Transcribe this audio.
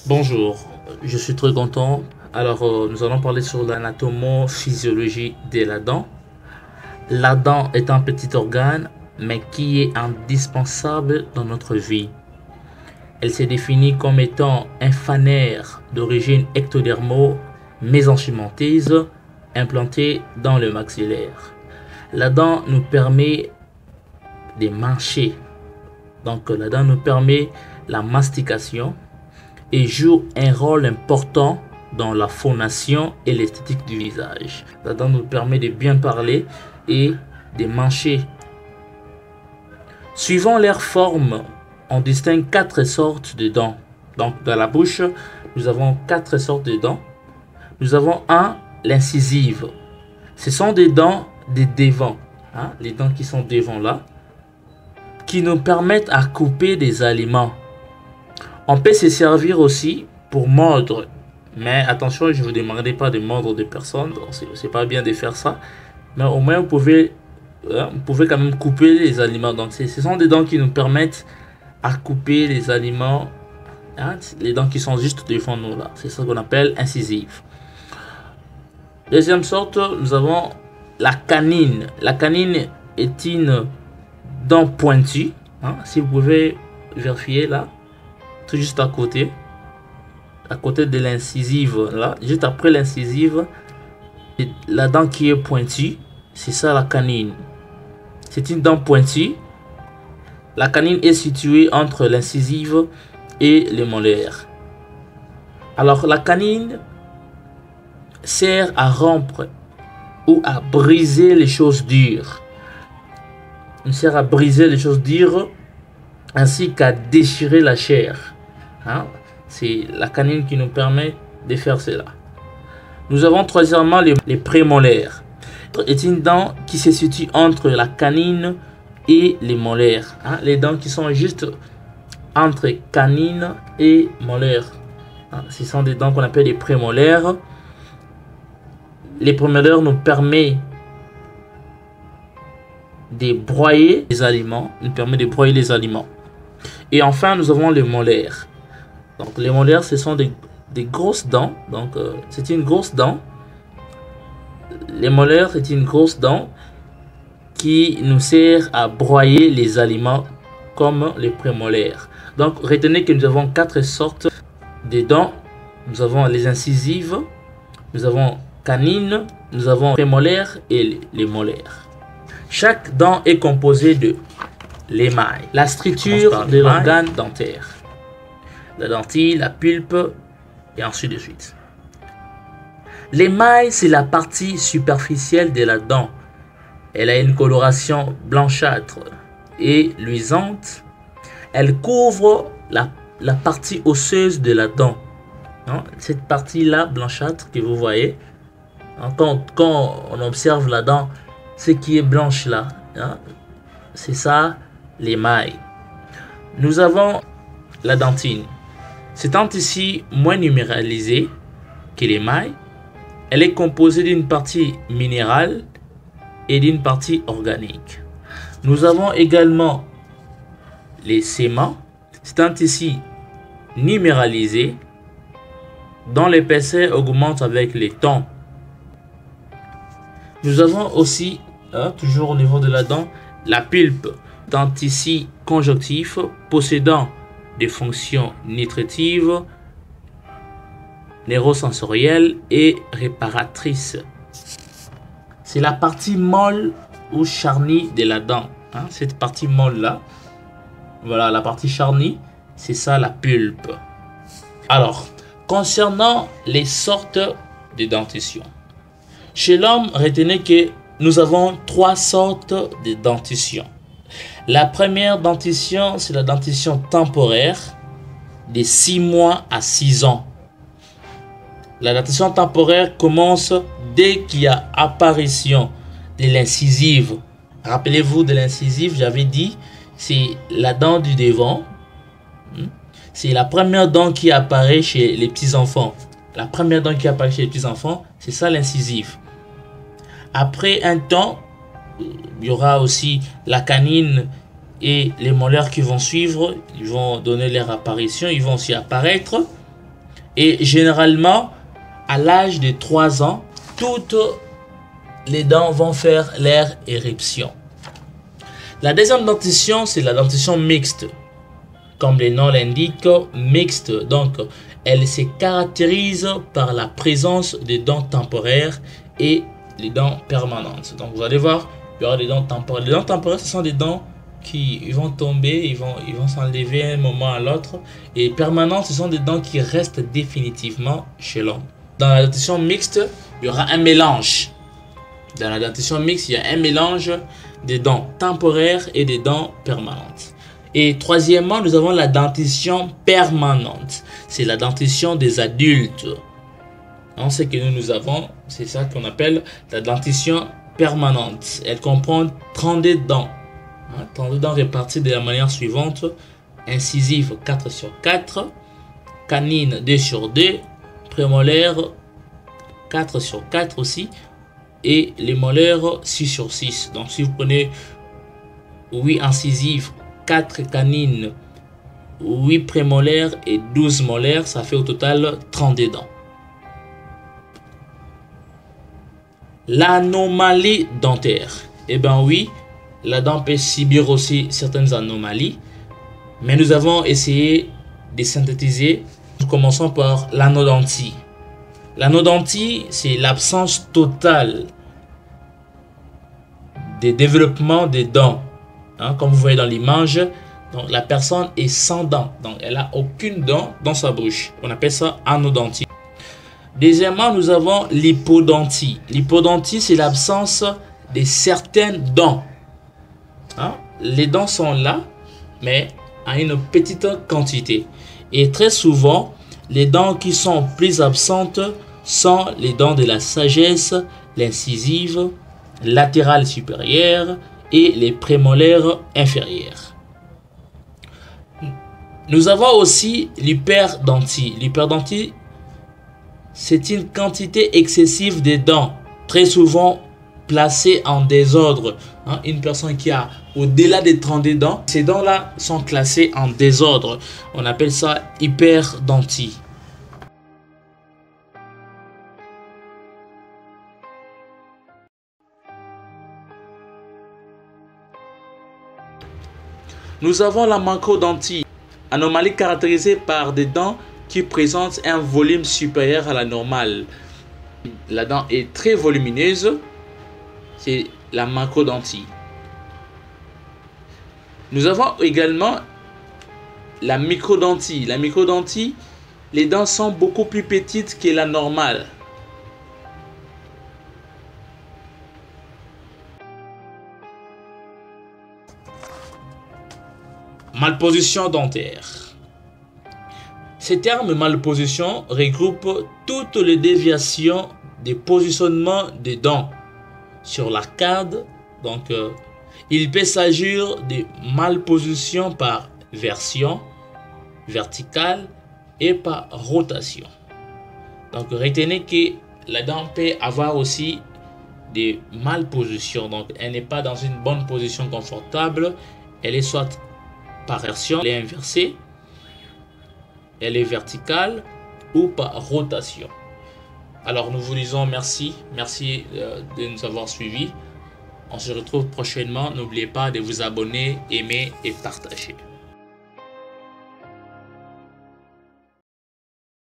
Bonjour, je suis très content. Nous allons parler sur l'anatomophysiologie de la dent. La dent est un petit organe, mais qui est indispensable dans notre vie. Elle s'est définie comme étant un phanère d'origine ectodermo-mésenchymentise implanté dans le maxillaire. La dent nous permet de mâcher. Donc la dent nous permet la mastication et joue un rôle important dans la phonation et l'esthétique du visage. La dent nous permet de bien parler et de mâcher. Suivant leur forme, on distingue 4 sortes de dents. Donc dans la bouche, nous avons 4 sortes de dents. Nous avons l'incisive. Ce sont des dents de devant, les dents qui sont devant là, qui nous permettent à couper des aliments. On peut se servir aussi pour mordre. Mais attention, je ne vous demanderai pas de mordre des personnes. C'est pas bien de faire ça. Mais au moins, vous pouvez quand même couper les aliments. Donc, ce sont des dents qui nous permettent à couper les aliments. Les dents qui sont juste devant nous là. C'est ça qu'on appelle incisive. Deuxième sorte, nous avons la canine. La canine est une dent pointue. Si vous pouvez vérifier là. Tout juste à côté de l'incisive là, juste après l'incisive, la dent qui est pointue, c'est ça la canine. C'est une dent pointue. La canine est située entre l'incisive et les molaires. Alors la canine sert à rompre ou à briser les choses dures. Elle sert à briser les choses dures ainsi qu'à déchirer la chair. C'est la canine qui nous permet de faire cela. Nous avons troisièmement les prémolaires. C'est une dent qui se situe entre la canine et les molaires. Les dents qui sont juste entre canine et molaires. Ce sont des dents qu'on appelle les prémolaires. Les prémolaires nous permettent de broyer les aliments. Et enfin, nous avons les molaires. Donc, les molaires, ce sont des grosses dents. Donc, c'est une grosse dent. Les molaires, c'est une grosse dent qui nous sert à broyer les aliments comme les prémolaires. Donc, retenez que nous avons 4 sortes de dents. Nous avons les incisives, nous avons canines, nous avons prémolaires et les molaires. Chaque dent est composée de l'émail, la structure de l'organe dentaire, la dentille, la pulpe et ainsi de suite. L'émail, c'est la partie superficielle de la dent. Elle a une coloration blanchâtre et luisante. Elle couvre la partie osseuse de la dent. Cette partie-là blanchâtre que vous voyez, quand on observe la dent, ce qui est blanche là, c'est ça l'émail. Nous avons la dentine. C'est un tissu moins minéralisé que l'émail. Elle est composée d'une partie minérale et d'une partie organique. Nous avons également les séments. C'est un tissu minéralisé dont l'épaisseur augmente avec le temps. Nous avons aussi, toujours au niveau de la dent, la pulpe, d'un tissu conjonctif possédant des fonctions nutritives, neurosensorielles et réparatrices. C'est la partie molle ou charnie de la dent. Cette partie molle là, voilà la partie charnie, c'est ça la pulpe. Alors, concernant les sortes de dentition. Chez l'homme, retenez que nous avons 3 sortes de dentition. La première dentition, c'est la dentition temporaire de 6 mois à 6 ans. La dentition temporaire commence dès qu'il y a apparition de l'incisive. Rappelez-vous de l'incisive, j'avais dit, c'est la dent du devant. C'est la première dent qui apparaît chez les petits-enfants. La première dent qui apparaît chez les petits-enfants, c'est ça l'incisive. Après un temps, il y aura aussi la canine et les molaires qui vont suivre. Ils vont donner leur apparition, ils vont aussi apparaître. Et généralement, à l'âge de 3 ans, toutes les dents vont faire leur éruption. La deuxième dentition, c'est la dentition mixte. Comme le nom l'indique, mixte. Donc, elle se caractérise par la présence des dents temporaires et les dents permanentes. Donc, vous allez voir, il y aura des dents temporaires. Les dents temporaires, ce sont des dents qui vont tomber, ils vont s'enlever à un moment à l'autre. Et permanentes, ce sont des dents qui restent définitivement chez l'homme. Dans la dentition mixte, il y aura un mélange. Dans la dentition mixte, il y a un mélange des dents temporaires et des dents permanentes. Et troisièmement, nous avons la dentition permanente. C'est la dentition des adultes. On sait que nous avons, c'est ça qu'on appelle la dentition permanente. Elle comprend 32 dents. 32 dents réparties de la manière suivante. Incisive 4/4, canine 2/2, prémolaire 4/4 aussi, et les molaires 6/6. Donc si vous prenez 8 incisives, 4 canines, 8 prémolaires et 12 molaires, ça fait au total 32 dents. L'anomalie dentaire. Eh bien oui, la dent peut subir aussi certaines anomalies, mais nous avons essayé de synthétiser. Nous commençons par l'anodontie. L'anodontie, c'est l'absence totale de développement des dents. Comme vous voyez dans l'image, donc la personne est sans dents, donc elle n'a aucune dent dans sa bouche. On appelle ça anodontie. Deuxièmement, nous avons l'hypodontie. L'hypodontie, c'est l'absence de certaines dents. Les dents sont là, mais à une petite quantité. Et très souvent, les dents qui sont plus absentes sont les dents de la sagesse, l'incisive, latérale supérieure et les prémolaires inférieures. Nous avons aussi l'hyperdontie. L'hyperdontie, c'est une quantité excessive de dents, très souvent placées en désordre. Une personne qui a au-delà des 32 dents, ces dents-là sont classées en désordre. On appelle ça hyperdontie. Nous avons la macrodontie, anomalie caractérisée par des dents qui présentent un volume supérieur à la normale. La dent est très volumineuse, c'est la macrodontie. Nous avons également la microdontie. La microdontie, les dents sont beaucoup plus petites que la normale. Malposition dentaire. Ce terme malposition regroupe toutes les déviations des positionnements des dents sur l'arcade. Donc, il peut s'agir de malposition par version verticale et par rotation. Donc, retenez que la dent peut avoir aussi des malpositions. Donc, elle n'est pas dans une bonne position confortable. Elle est soit par version, elle est inversée, elle est verticale ou par rotation. Alors nous vous disons merci de nous avoir suivis. On se retrouve prochainement. N'oubliez pas de vous abonner, aimer et partager.